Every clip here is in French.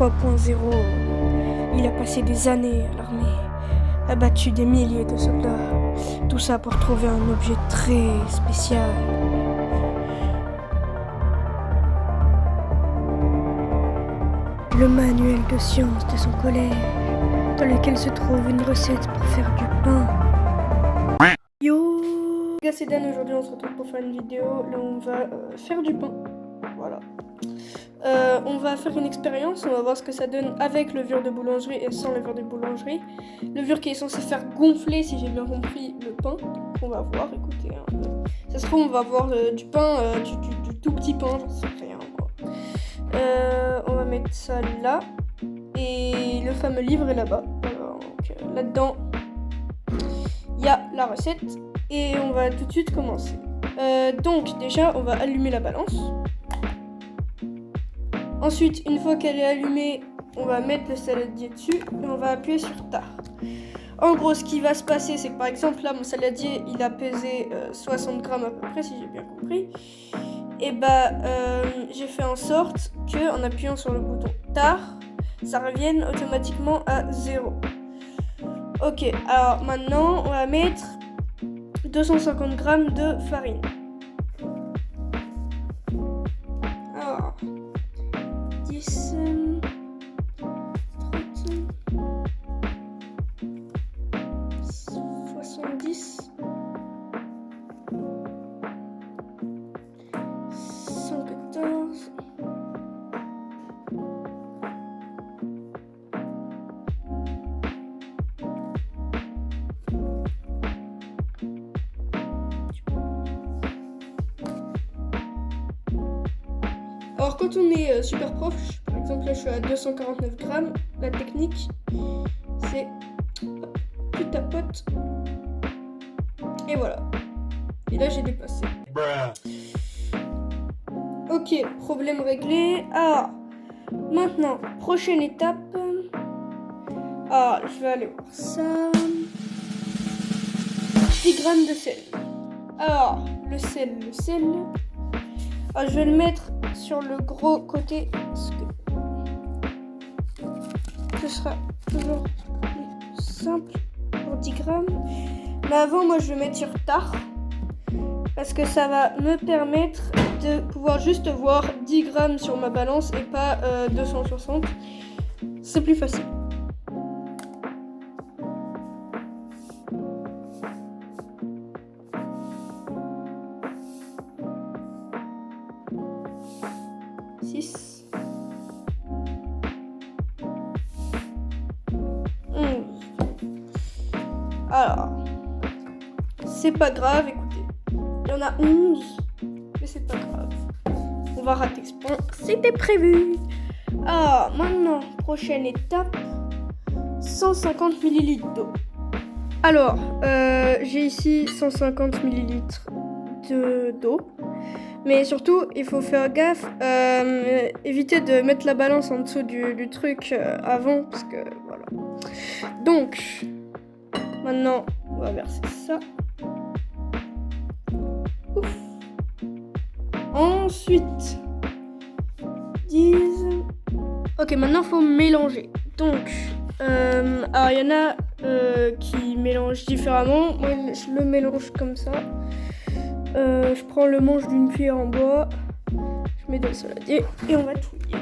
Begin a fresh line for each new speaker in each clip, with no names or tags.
3.0. Il a passé des années à l'armée, a battu des milliers de soldats. Tout ça pour trouver un objet très spécial. Le manuel de science de son collège, dans lequel se trouve une recette pour faire du pain. Yo les gars, c'est Dan, aujourd'hui on se retrouve pour faire une vidéo. Là on va faire du pain. Voilà. On va faire une expérience, on va voir ce que ça donne avec levure de boulangerie et sans levure de boulangerie. Levure qui est censée faire gonfler, si j'ai bien compris, le pain. On va voir, écoutez. Ça se trouve, on va avoir du pain, du tout petit pain, j'en sais rien quoi. On va mettre ça là. Et le fameux livre est là-bas. Donc là-dedans, il y a la recette. Et on va tout de suite commencer. Donc déjà, on va allumer la balance. Ensuite, une fois qu'elle est allumée, on va mettre le saladier dessus et on va appuyer sur Start. En gros, ce qui va se passer, c'est que par exemple, là, mon saladier, il a pesé 60 grammes à peu près, si j'ai bien compris. Et j'ai fait en sorte qu'en appuyant sur le bouton Start, ça revienne automatiquement à 0. Ok, alors maintenant, on va mettre 250 grammes de farine. Alors, 10, 30, 70, 114, Alors quand on est super proche, par exemple là je suis à 249 grammes, la technique c'est tu tapotes et voilà. Et là j'ai dépassé. Ok, problème réglé. Alors maintenant, prochaine étape. Je vais aller voir ça. 10 grammes de sel. Alors, le sel. Je vais le mettre sur le gros côté parce que ce sera toujours plus simple pour 10 grammes. Mais avant, moi, je vais mettre sur Start parce que ça va me permettre de pouvoir juste voir 10 grammes sur ma balance et pas 260. C'est plus facile. Alors, c'est pas grave, écoutez, il y en a 11, mais c'est pas grave. On va rater ce point, c'était prévu. Alors, maintenant, prochaine étape, 150 ml d'eau. Alors, j'ai ici 150 ml d'eau. Mais surtout, il faut faire gaffe, éviter de mettre la balance en dessous du truc avant, parce que voilà. Donc, maintenant, on va verser ça. Ouf. Ensuite, 10. Ok, maintenant, il faut mélanger. Donc, alors, il y en a qui mélangent différemment. Moi, je le mélange comme ça. Je prends le manche d'une cuillère en bois, je mets dans le saladier et on va touiller.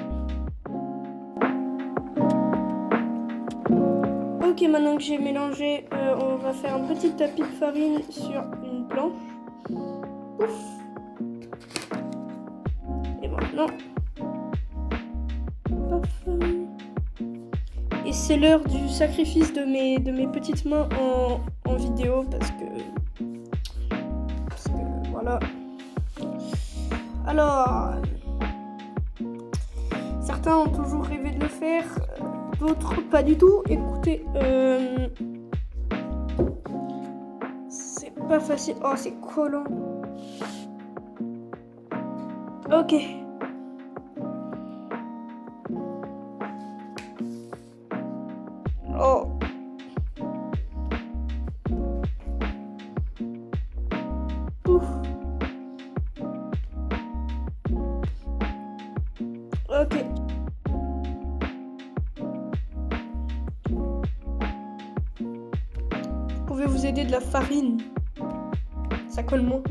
Ok, maintenant que j'ai mélangé, on va faire un petit tapis de farine sur une planche. Ouf. Et maintenant, paf. Et c'est l'heure du sacrifice de mes petites mains en vidéo parce que voilà. Alors, certains ont toujours rêvé de le faire, d'autres pas du tout. Écoutez, c'est pas facile. Oh, c'est collant. Ok. Oh. Ouf. Ok. vous aider de la farine. Ça colle moins.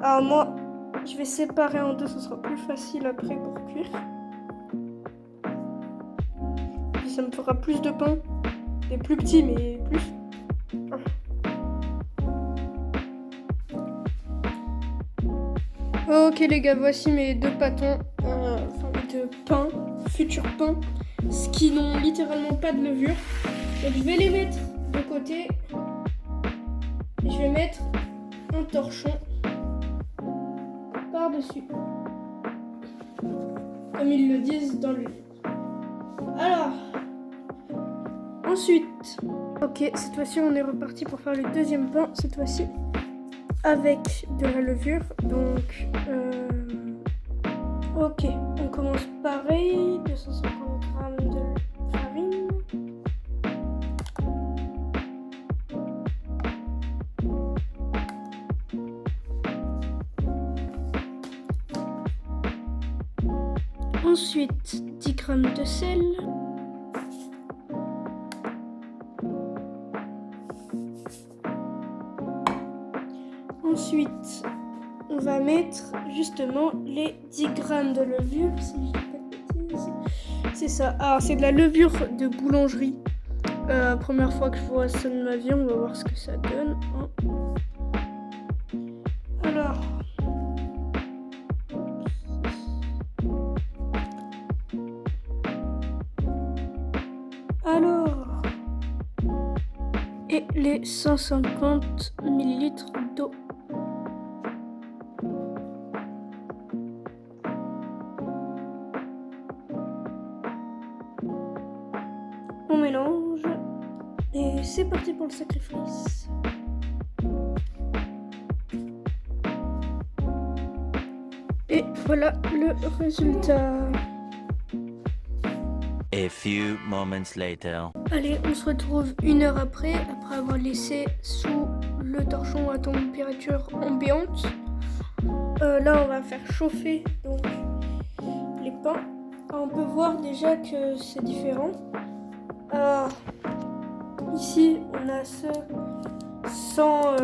Alors moi, je vais séparer en deux, ce sera plus facile après pour cuire. Puis ça me fera plus de pain. Des plus petits, mais plus. Ok les gars, voici mes deux pâtons, enfin mes deux pains, futurs pains, ce qui n'ont littéralement pas de levure. Donc je vais les mettre de côté. Et je vais mettre un torchon par-dessus. Comme ils le disent dans le livre. Alors, ensuite, ok, cette fois-ci on est reparti pour faire le deuxième pain, cette fois-ci avec de la levure. Donc, ok, on commence pareil, 250 g de farine. Ensuite, 10 g de sel. Ensuite, on va mettre justement les 10 g de levure, si je dis pas de bêtises. C'est ça. Alors, c'est de la levure de boulangerie. Première fois que je vois ça de ma vie, on va voir ce que ça donne. Alors. Et les 150 ml d'eau. On mélange et c'est parti pour le sacrifice. Et voilà le résultat.
A few moments later.
Allez, on se retrouve 1 heure après avoir laissé sous le torchon à température ambiante. Là, on va faire chauffer donc les pains. Alors, on peut voir déjà que c'est différent. Alors, ici, on a ce sans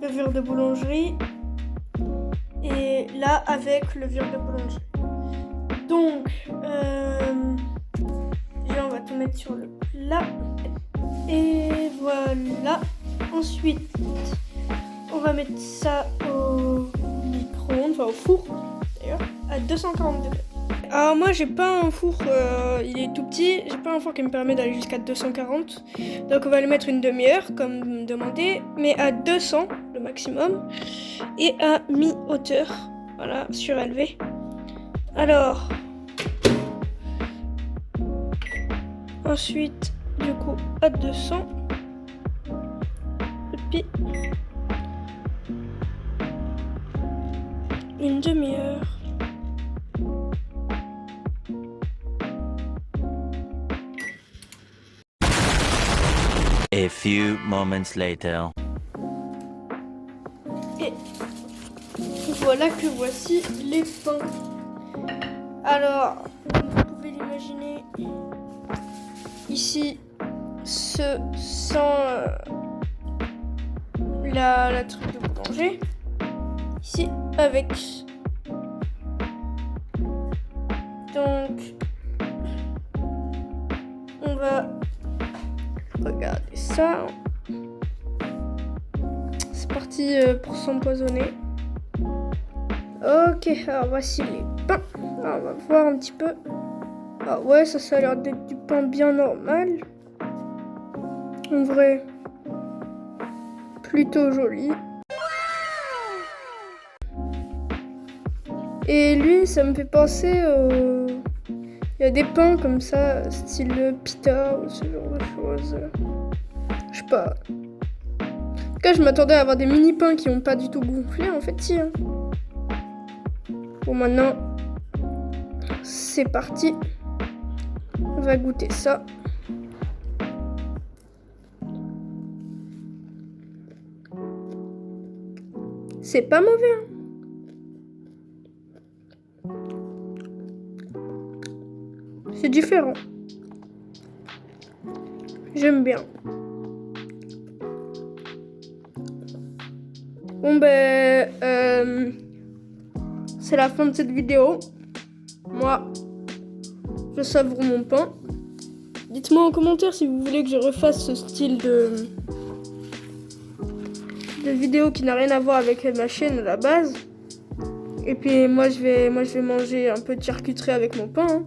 levure de boulangerie. Et là, avec levure de boulangerie. Donc, déjà, on va tout mettre sur le plat. Et voilà. Ensuite, on va mettre ça au micro-ondes, enfin au four, d'ailleurs, à 240 degrés. Alors moi, j'ai pas un four, il est tout petit. J'ai pas un four qui me permet d'aller jusqu'à 240. Donc, on va le mettre une demi-heure, comme demandé, mais à 200, le maximum. Et à mi-hauteur, voilà, surélevé. Alors, ensuite, du coup, à 200, et puis une demi-heure.
A few moments later.
Et voilà que voici les pains. Alors, comme vous pouvez l'imaginer, ici, ce sans la truc de boulanger. Ici, avec. Donc, on va regarder ça. C'est parti pour s'empoisonner. Ok, alors voici les pains. Alors, on va voir un petit peu. Ah ouais, ça a l'air d'être du pain bien normal. En vrai, plutôt joli. Et lui, ça me fait penser au... Il y a des pains comme ça, style pita ou ce genre de choses. Je sais pas. En tout cas, je m'attendais à avoir des mini pains qui n'ont pas du tout gonflé. En fait, si. Hein. Bon, maintenant, c'est parti. On va goûter ça. C'est pas mauvais. Hein. C'est différent. J'aime bien. Bon ben, c'est la fin de cette vidéo. Moi, je savoure mon pain. Dites-moi en commentaire si vous voulez que je refasse ce style de vidéo qui n'a rien à voir avec ma chaîne à la base. Et puis moi je vais manger un peu de charcuterie avec mon pain. Hein.